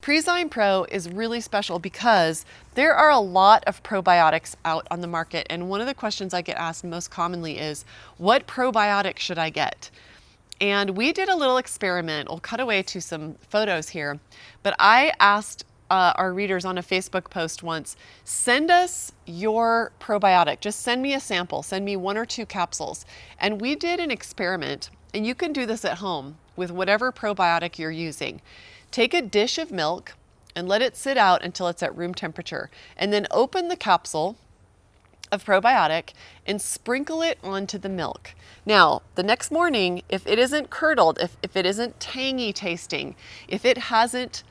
PreZyme Pro is really special because there are a lot of probiotics out on the market, and one of the questions I get asked most commonly is, what probiotic should I get? And we did a little experiment. We'll cut away to some photos here, but I asked our readers on a Facebook post once, send us your probiotic. Just send me a sample, send me 1 or 2 capsules. And we did an experiment, and you can do this at home with whatever probiotic you're using. Take a dish of milk and let it sit out until it's at room temperature, and then open the capsule of probiotic and sprinkle it onto the milk. Now, the next morning, if it isn't curdled, if it isn't tangy tasting, if it hasn't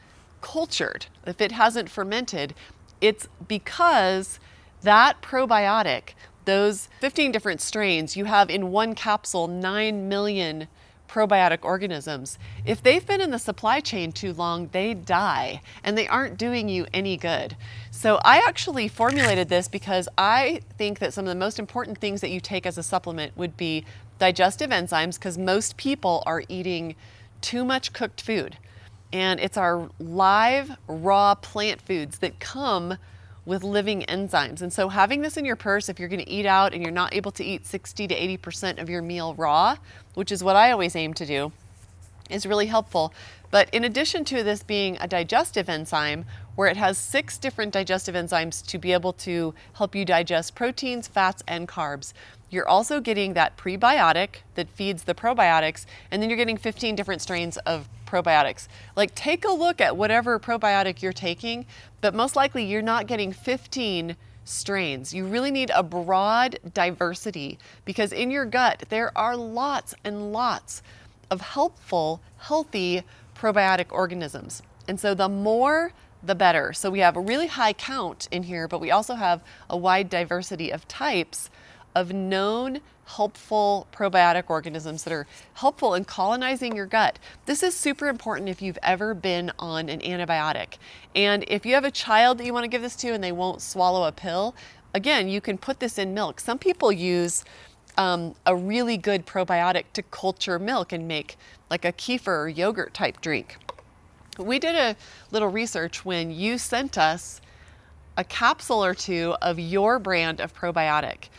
cultured, if it hasn't fermented, it's because that probiotic, those 15 different strains, you have in one capsule 9 million probiotic organisms. If they've been in the supply chain too long, they die and they aren't doing you any good. So I actually formulated this because I think that some of the most important things that you take as a supplement would be digestive enzymes, because most people are eating too much cooked food. And it's our live, raw plant foods that come with living enzymes. And so having this in your purse, if you're going to eat out and you're not able to eat 60 to 80% of your meal raw, which is what I always aim to do, is really helpful. But in addition to this being a digestive enzyme, where it has 6 different digestive enzymes to be able to help you digest proteins, fats, and carbs, you're also getting that prebiotic that feeds the probiotics, and then you're getting 15 different strains of probiotics. Like, take a look at whatever probiotic you're taking, but most likely you're not getting 15 strains. You really need a broad diversity, because in your gut there are lots and lots of helpful, healthy probiotic organisms. And so the more, the better. So we have a really high count in here, but we also have a wide diversity of types of known helpful probiotic organisms that are helpful in colonizing your gut. This is super important if you've ever been on an antibiotic. And if you have a child that you want to give this to and they won't swallow a pill, again, you can put this in milk. Some people use a really good probiotic to culture milk and make like a kefir or yogurt type drink. We did a little research when you sent us a capsule or 2 of your brand of probiotic.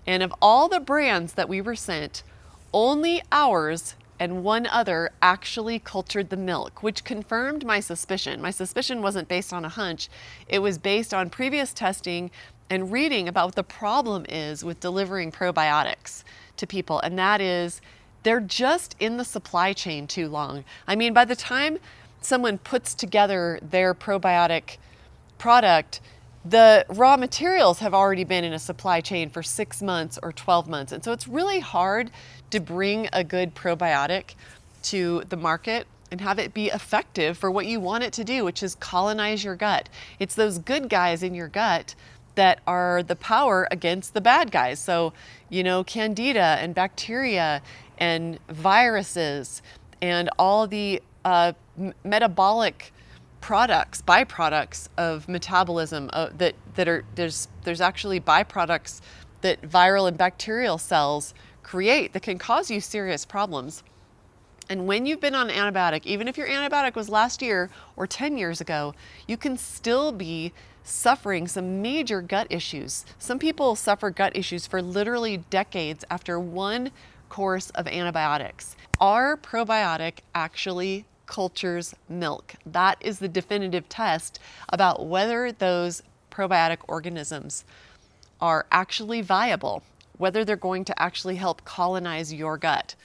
And of all the brands that we were sent, only ours and one other actually cultured the milk, which confirmed my suspicion. My suspicion wasn't based on a hunch. It was based on previous testing and reading about what the problem is with delivering probiotics to people. And that is, they're just in the supply chain too long. I mean, by the time someone puts together their probiotic product, the raw materials have already been in a supply chain for 6 months or 12 months. And so it's really hard to bring a good probiotic to the market and have it be effective for what you want it to do, which is colonize your gut. It's those good guys in your gut that are the power against the bad guys. So, you know, candida and bacteria and viruses and all the metabolic products, byproducts of metabolism there's actually byproducts that viral and bacterial cells create that can cause you serious problems. And when you've been on an antibiotic, even if your antibiotic was last year or 10 years ago, you can still be suffering some major gut issues. Some people suffer gut issues for literally decades after 1 course of antibiotics. Our probiotic actually cultures milk. That is the definitive test about whether those probiotic organisms are actually viable, whether they're going to actually help colonize your gut.